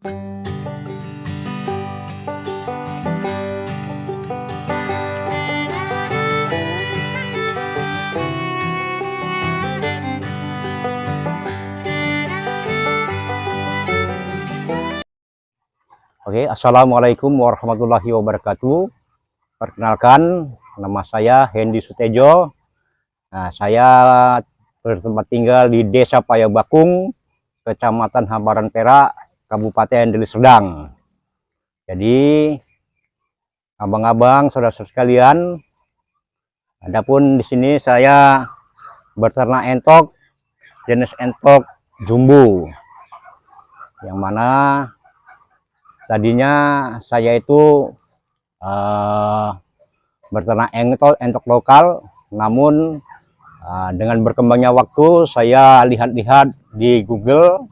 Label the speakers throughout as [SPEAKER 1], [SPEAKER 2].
[SPEAKER 1] Oke, assalamualaikum warahmatullahi wabarakatuh. Perkenalkan, nama saya Hendy Sutejo. Nah, saya bertempat tinggal di Desa Payabakung, Kecamatan Hambaran Perak, Kabupaten Deli Serdang. Jadi, abang-abang, saudara-saudara sekalian, adapun di sini saya berternak entok, jenis entok jumbo, yang mana tadinya saya itu berternak entok lokal, namun dengan berkembangnya waktu saya lihat-lihat di Google,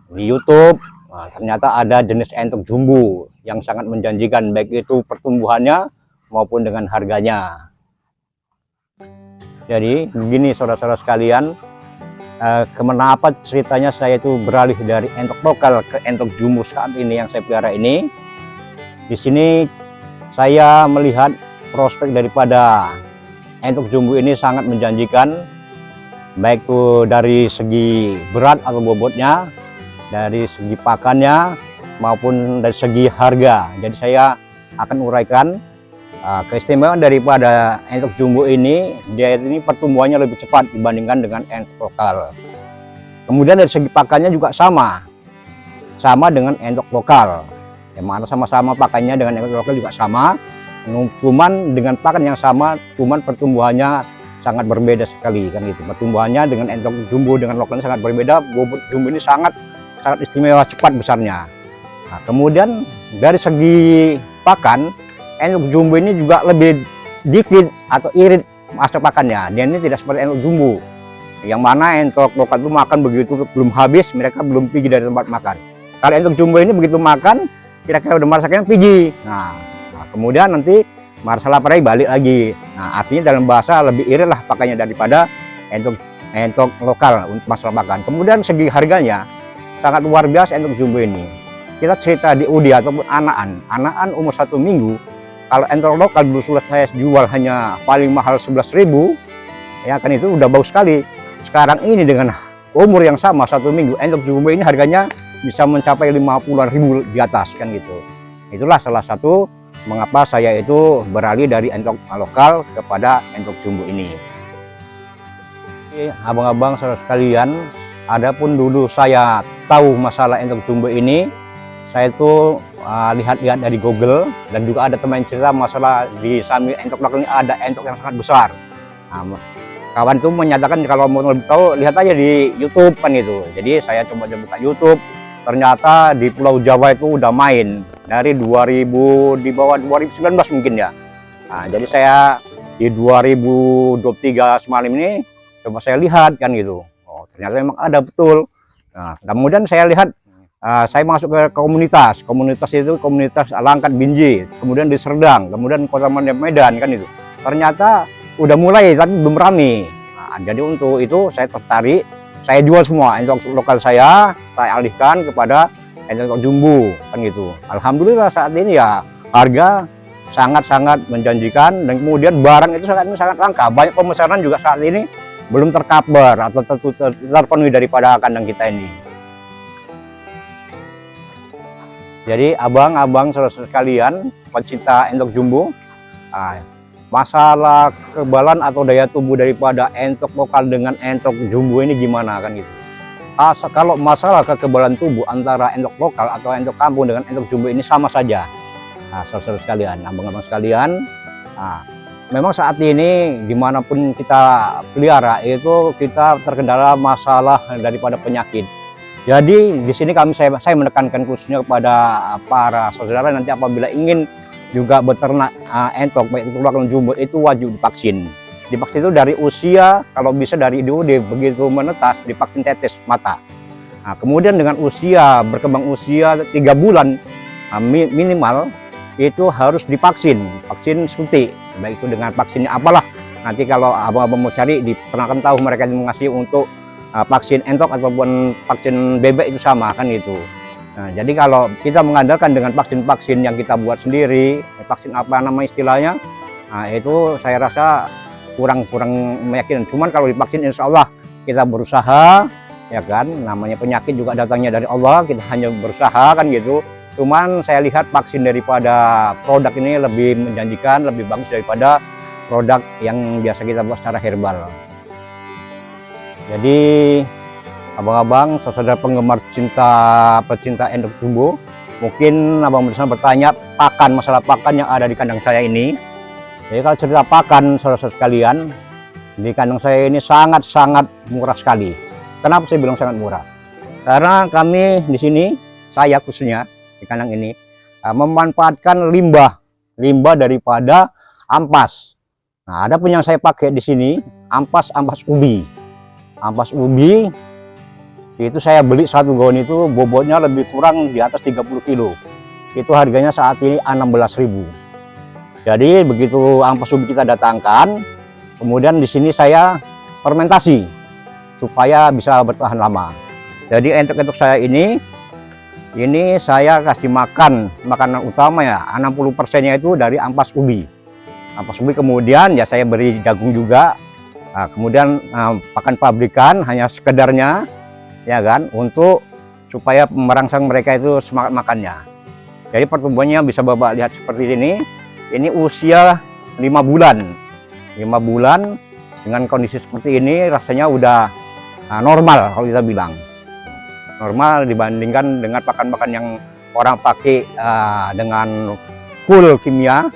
[SPEAKER 1] di YouTube, ternyata ada jenis entok jumbo yang sangat menjanjikan, baik itu pertumbuhannya maupun dengan harganya. Jadi begini saudara-saudara sekalian, kenapa ceritanya saya itu beralih dari entok lokal ke entok jumbo saat ini yang saya pelihara ini. Di sini saya melihat prospek daripada entok jumbo ini sangat menjanjikan, baik itu dari segi berat atau bobotnya, dari segi pakannya, maupun dari segi harga. Jadi saya akan uraikan keistimewaan daripada entok jumbo ini. Dia ini pertumbuhannya lebih cepat dibandingkan dengan entok lokal. Kemudian dari segi pakannya juga sama dengan entok lokal, yang mana sama-sama pakannya dengan entok lokal juga sama, cuman dengan pakan yang sama, cuman pertumbuhannya sangat berbeda sekali kan gitu. Pertumbuhannya dengan entok jumbo dengan lokalnya sangat berbeda. Bobot jumbo ini sangat istimewa, cepat besarnya. Nah, kemudian dari segi pakan, entok jumbo ini juga lebih dikit atau irit masa pakannya. Dia ini tidak seperti entok jumbo, yang mana entok lokal itu makan begitu belum habis, mereka belum pergi dari tempat makan. Kalau entok jumbo ini begitu makan, kira-kira udah merasakan pergi. Nah, kemudian nanti merasa lapar balik lagi. Nah, artinya dalam bahasa lebih irit lah pakannya daripada entok lokal untuk masalah makan. Kemudian segi harganya sangat luar biasa entok jumbo ini. Kita cerita di UDI ataupun anakan umur 1 minggu. Kalau entok lokal dulu sudah saya jual hanya paling mahal 11.000, ya kan, itu udah bagus sekali. Sekarang ini dengan umur yang sama 1 minggu, entok jumbo ini harganya bisa mencapai 50.000 di atas kan gitu. Itulah salah satu mengapa saya itu beralih dari entok lokal kepada entok jumbo ini. Abang-abang saudara sekalian, adapun dulu saya tahu masalah entok jumbo ini, saya itu lihat-lihat dari Google, dan juga ada teman cerita masalah di samping entok lokal ini ada entok yang sangat besar. Nah, kawan itu menyatakan kalau mau lebih tahu lihat aja di YouTube kan gitu. Jadi saya coba buka YouTube, ternyata di Pulau Jawa itu udah main dari 2000, di bawah 2019 mungkin ya. Nah, jadi saya di 2023 semalam ini coba saya lihat kan gitu. Oh, ternyata memang ada betul. Nah, kemudian saya lihat, saya masuk ke komunitas itu komunitas Langkat Binji, kemudian di Serdang, kemudian Kota Medan kan itu. Ternyata udah mulai tapi belum rame. Nah, jadi untuk itu saya tertarik, saya jual semua entok lokal saya alihkan kepada entok jumbo kan gitu. Alhamdulillah saat ini ya harga sangat-sangat menjanjikan, dan kemudian barang itu sangat langka. Banyak pemesanan juga saat ini belum tercover atau terpenuhi daripada kandang kita ini. Jadi abang-abang saudara sekalian pencinta entok jumbo, masalah kekebalan atau daya tumbuh daripada entok lokal dengan entok jumbo ini gimana kan gitu. Kalau masalah kekebalan tubuh antara entok lokal atau entok kampung dengan entok jumbo ini sama saja. Nah, saudara sekalian, abang-abang sekalian, memang saat ini dimanapun kita pelihara itu kita terkendala masalah daripada penyakit. Jadi di sini saya menekankan khususnya kepada para saudara nanti apabila ingin juga beternak entok baik itu lokal jumbo itu wajib divaksin. Divaksin itu dari usia, kalau bisa dari DUD, begitu menetas divaksin tetes mata. Nah, kemudian dengan usia berkembang usia 3 bulan minimal itu harus divaksin, vaksin suntik, baik itu dengan vaksinnya apalah. Nanti kalau abang-abang mau cari di peternakan tahu mereka yang mengasih untuk vaksin entok ataupun vaksin bebek itu sama kan gitu. Nah, jadi kalau kita mengandalkan dengan vaksin-vaksin yang kita buat sendiri, vaksin apa nama istilahnya, nah itu saya rasa kurang meyakinkan. Cuman kalau divaksin insya Allah kita berusaha, ya kan, namanya penyakit juga datangnya dari Allah, kita hanya berusaha kan gitu. Cuman saya lihat vaksin daripada produk ini lebih menjanjikan, lebih bagus daripada produk yang biasa kita buat secara herbal. Jadi abang-abang, saudara penggemar pecinta endok jumbo, mungkin abang bersama bertanya masalah pakan yang ada di kandang saya ini. Jadi kalau cerita pakan, saudara sekalian, di kandang saya ini sangat-sangat murah sekali. Kenapa saya bilang sangat murah? Karena kami di sini, saya khususnya di kandang ini, memanfaatkan limbah daripada ampas. Nah, ada pun yang saya pakai di sini ampas ubi. Ampas ubi itu saya beli satu gaun itu bobotnya lebih kurang di atas 30 kilo. Itu harganya saat ini 16.000. Jadi begitu ampas ubi kita datangkan, kemudian di sini saya fermentasi supaya bisa bertahan lama. Jadi entok-entok saya ini saya kasih makanan utama ya, 60%-nya itu dari ampas ubi. Ampas ubi kemudian ya saya beri jagung juga. Nah, kemudian pakan pabrikan hanya sekedarnya, ya kan, untuk supaya merangsang mereka itu semangat makannya. Jadi pertumbuhannya bisa Bapak lihat seperti ini. Ini usia 5 bulan. 5 bulan dengan kondisi seperti ini rasanya udah normal kalau kita bilang. Normal dibandingkan dengan pakan-pakan yang orang pakai dengan full kimia,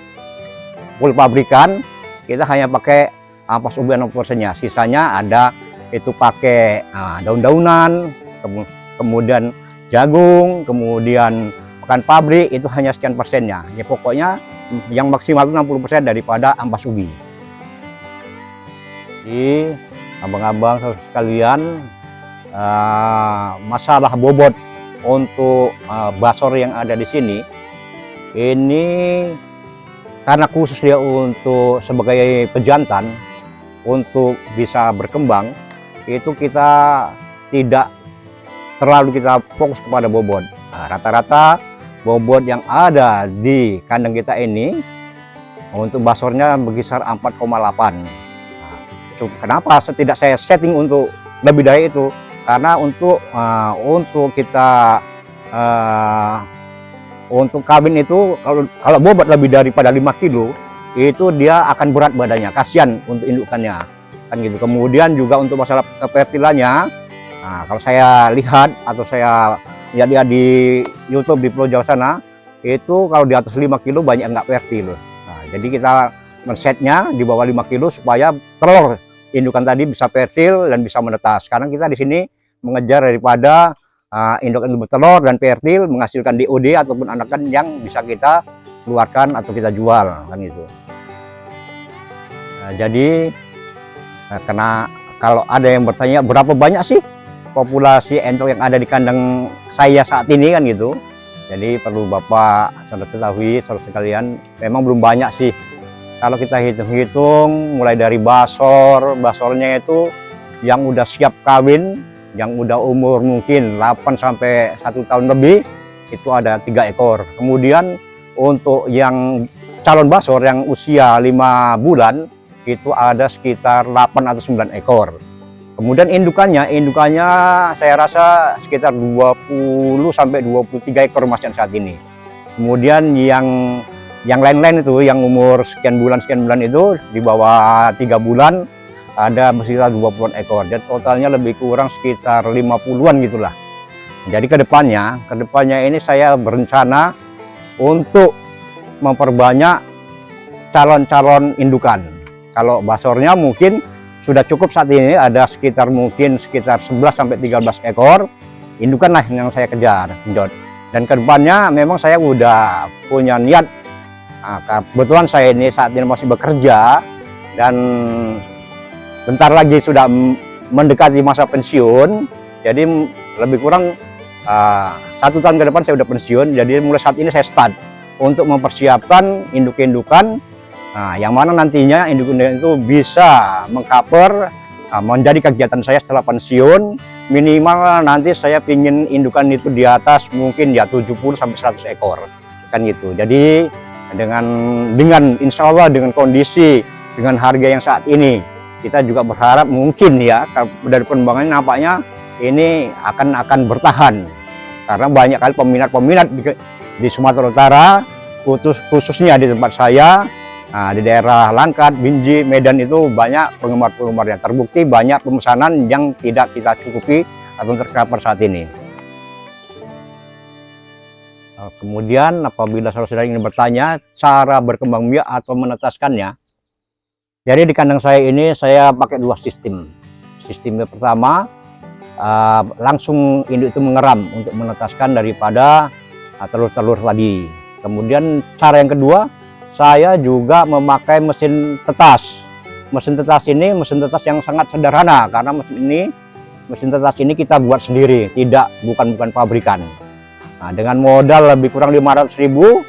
[SPEAKER 1] full pabrikan. Kita hanya pakai ampas ubi 60%-nya. Sisanya ada itu pakai daun-daunan, kemudian jagung, kemudian pakan pabrik, itu hanya sekian persennya. Ya pokoknya yang maksimal itu 60% daripada ampas ubi. Jadi abang-abang sekalian, masalah bobot untuk basor yang ada di sini ini karena khusus dia untuk sebagai pejantan untuk bisa berkembang, itu kita tidak terlalu kita fokus kepada bobot. Rata-rata bobot yang ada di kandang kita ini untuk basornya berkisar 4,8. Kenapa tidak saya setting untuk lebih dari itu? Karena untuk kita untuk kawin itu kalau bobot lebih daripada 5 kilo itu dia akan berat badannya, kasihan untuk indukannya kan gitu. Kemudian juga untuk masalah kefertilannya, nah, kalau saya lihat atau saya lihat di YouTube di Pulau Jawa sana, itu kalau di atas 5 kilo banyak nggak fertil. Nah, jadi kita men-setnya di bawah 5 kilo supaya telur indukan tadi bisa fertil dan bisa menetas. Sekarang kita di sini mengejar daripada induk itu bertelur dan fertil menghasilkan DOD ataupun anakan yang bisa kita keluarkan atau kita jual kan gitu. Nah, jadi karena kalau ada yang bertanya berapa banyak sih populasi entok yang ada di kandang saya saat ini kan gitu. Jadi perlu Bapak saudara ketahui, saudara sekalian, memang belum banyak sih. Kalau kita hitung-hitung mulai dari basornya itu yang udah siap kawin, yang udah umur mungkin 8 sampai 1 tahun lebih, itu ada 3 ekor. Kemudian untuk yang calon basor yang usia 5 bulan, itu ada sekitar 8 atau 9 ekor. Kemudian indukannya saya rasa sekitar 20 sampai 23 ekor Mas saat ini. Kemudian yang lain-lain itu yang umur sekian bulan itu di bawah 3 bulan ada sekitar 20-an ekor. Dan totalnya lebih kurang sekitar 50-an gitulah. Jadi kedepannya ini saya berencana untuk memperbanyak calon-calon indukan. Kalau basornya mungkin sudah cukup saat ini, ada sekitar 11 sampai 13 ekor indukan lah yang saya kejar. Dan kedepannya memang saya udah punya niat. Kebetulan saya ini saat ini masih bekerja dan bentar lagi sudah mendekati masa pensiun. Jadi lebih kurang 1 tahun ke depan saya udah pensiun. Jadi mulai saat ini saya start untuk mempersiapkan induk-indukan, yang mana nantinya induk-indukan itu bisa mengcover menjadi kegiatan saya setelah pensiun, minimal nanti saya ingin indukan itu di atas mungkin ya 70 sampai 100 ekor kan gitu. Jadi dengan insya Allah dengan kondisi dengan harga yang saat ini, kita juga berharap mungkin ya dari pengembangannya nampaknya ini akan bertahan karena banyak kali peminat di Sumatera Utara, khususnya di tempat saya. Nah, di daerah Langkat, Binjai, Medan itu banyak penggemar-penggemarnya. Terbukti banyak pemesanan yang tidak kita cukupi atau tercover saat ini. Kemudian apabila saudara-saudara ingin bertanya cara berkembang biak atau menetaskannya, jadi di kandang saya ini saya pakai dua sistem. Sistem pertama, langsung induk itu mengeram untuk menetaskan daripada telur-telur tadi. Kemudian cara yang kedua, saya juga memakai mesin tetas. Mesin tetas ini mesin tetas yang sangat sederhana karena mesin tetas ini kita buat sendiri, bukan pabrikan. Nah, dengan modal lebih kurang 500.000,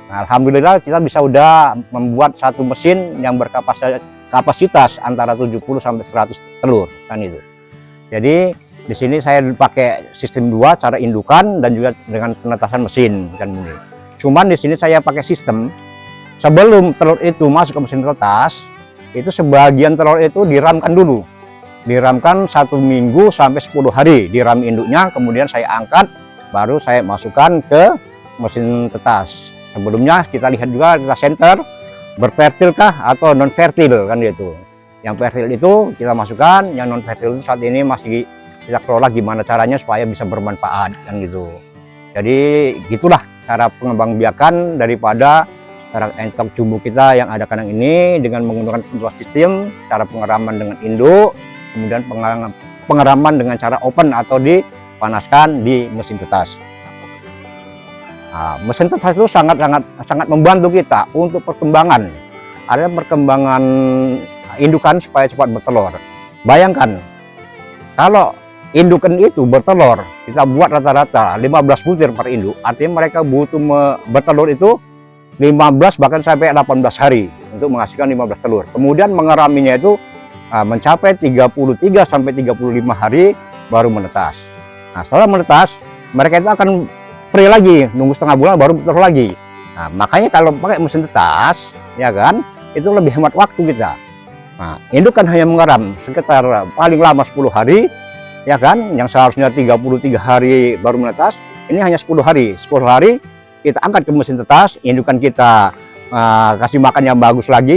[SPEAKER 1] alhamdulillah kita bisa udah membuat satu mesin yang berkapasitas antara 70 sampai 100 telur kan itu. Jadi di sini saya pakai sistem dua, cara indukan dan juga dengan penetasan mesin kan ini. Cuman di sini saya pakai sistem sebelum telur itu masuk ke mesin tetas, itu sebagian telur itu diramkan dulu. Diramkan 1 minggu sampai 10 hari diram induknya, kemudian saya angkat, baru saya masukkan ke mesin tetas. Sebelumnya kita lihat juga, kita center, berfertil kah atau non fertil kan gitu. Yang fertil itu kita masukkan, yang non fertil itu saat ini masih kita kelola gimana caranya supaya bisa bermanfaat kan gitu. Jadi gitulah cara pengembangbiakan daripada entok jumbo kita yang ada kandang ini dengan menggunakan sebuah sistem, cara pengeraman dengan induk, kemudian pengeraman dengan cara open atau dipanaskan di mesin tetas. Nah, mesin tetas itu sangat membantu kita untuk perkembangan, ada perkembangan indukan supaya cepat bertelur. Bayangkan kalau indukan itu bertelur, kita buat rata-rata 15 butir per induk, artinya mereka butuh bertelur itu 15 bahkan sampai 18 hari untuk menghasilkan 15 telur. Kemudian mengeraminya itu mencapai 33 sampai 35 hari baru menetas. Nah, setelah menetas, mereka itu akan pre lagi, nunggu setengah bulan baru bertelur lagi. Nah, makanya kalau pakai mesin tetas, ya kan, itu lebih hemat waktu kita. Nah, indukan hanya mengeram sekitar paling lama 10 hari, ya kan, yang seharusnya 33 hari baru menetas, ini hanya 10 hari. 10 hari kita angkat ke mesin tetas, indukan kita kasih makan yang bagus lagi,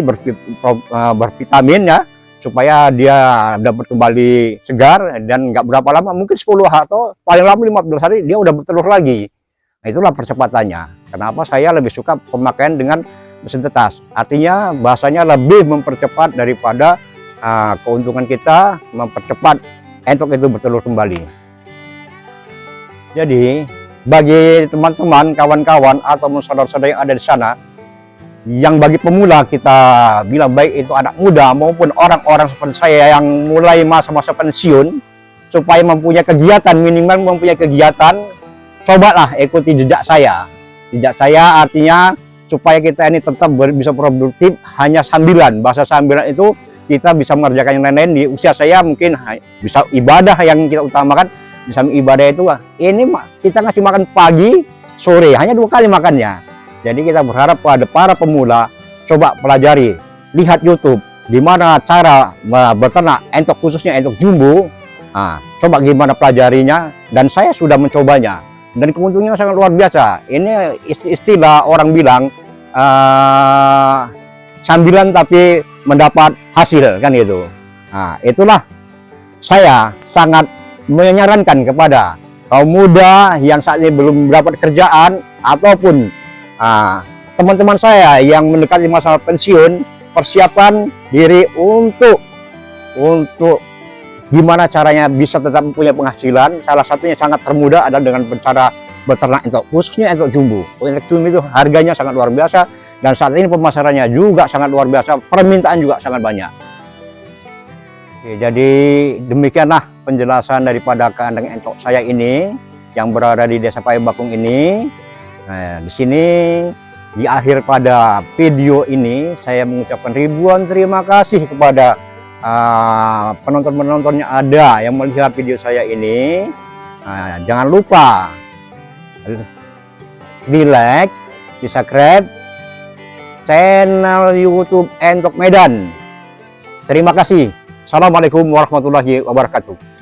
[SPEAKER 1] bervitamin ya, supaya dia dapat kembali segar dan nggak berapa lama, mungkin 10 atau paling lama 15 hari dia udah bertelur lagi. Nah, itulah percepatannya. Kenapa saya lebih suka pemakaian dengan mesin tetas? Artinya bahasanya lebih mempercepat daripada keuntungan kita, mempercepat entok itu bertelur kembali. Jadi bagi teman-teman, kawan-kawan atau saudara-saudara yang ada di sana, yang bagi pemula kita bilang baik itu anak muda maupun orang-orang seperti saya yang mulai masa-masa pensiun, supaya mempunyai kegiatan, minimal mempunyai kegiatan, cobalah ikuti jejak saya. Jejak saya artinya supaya kita ini tetap bisa produktif, hanya sambilan. Bahasa sambilan itu kita bisa mengerjakan yang lain-lain. Di usia saya mungkin bisa ibadah yang kita utamakan. Di samping ibadah itu, ini kita ngasih makan pagi, sore, hanya 2 kali makannya. Jadi kita berharap pada para pemula, coba pelajari, lihat YouTube, gimana cara berternak entok, khususnya entok jumbo. Nah, coba gimana pelajarinya, dan saya sudah mencobanya. Dan keuntungannya sangat luar biasa. Ini istilah orang bilang, sambilan tapi mendapat hasil, kan gitu. Nah, itulah saya sangat menyarankan kepada kaum muda yang saat ini belum dapat kerjaan ataupun teman-teman saya yang mendekati masa pensiun, persiapkan diri untuk gimana caranya bisa tetap mempunyai penghasilan. Salah satunya sangat termudah adalah dengan cara beternak entok, khususnya entok jumbo. Entok jumbo itu harganya sangat luar biasa dan saat ini pemasarannya juga sangat luar biasa, permintaan juga sangat banyak. Oke, jadi demikianlah penjelasan daripada kandang entok saya ini yang berada di Desa Payabakung ini. Nah, di sini di akhir pada video ini saya mengucapkan ribuan terima kasih kepada penonton-penontonnya ada yang melihat video saya ini, jangan lupa di like, di subscribe channel YouTube Entok Medan. Terima kasih. Assalamualaikum warahmatullahi wabarakatuh.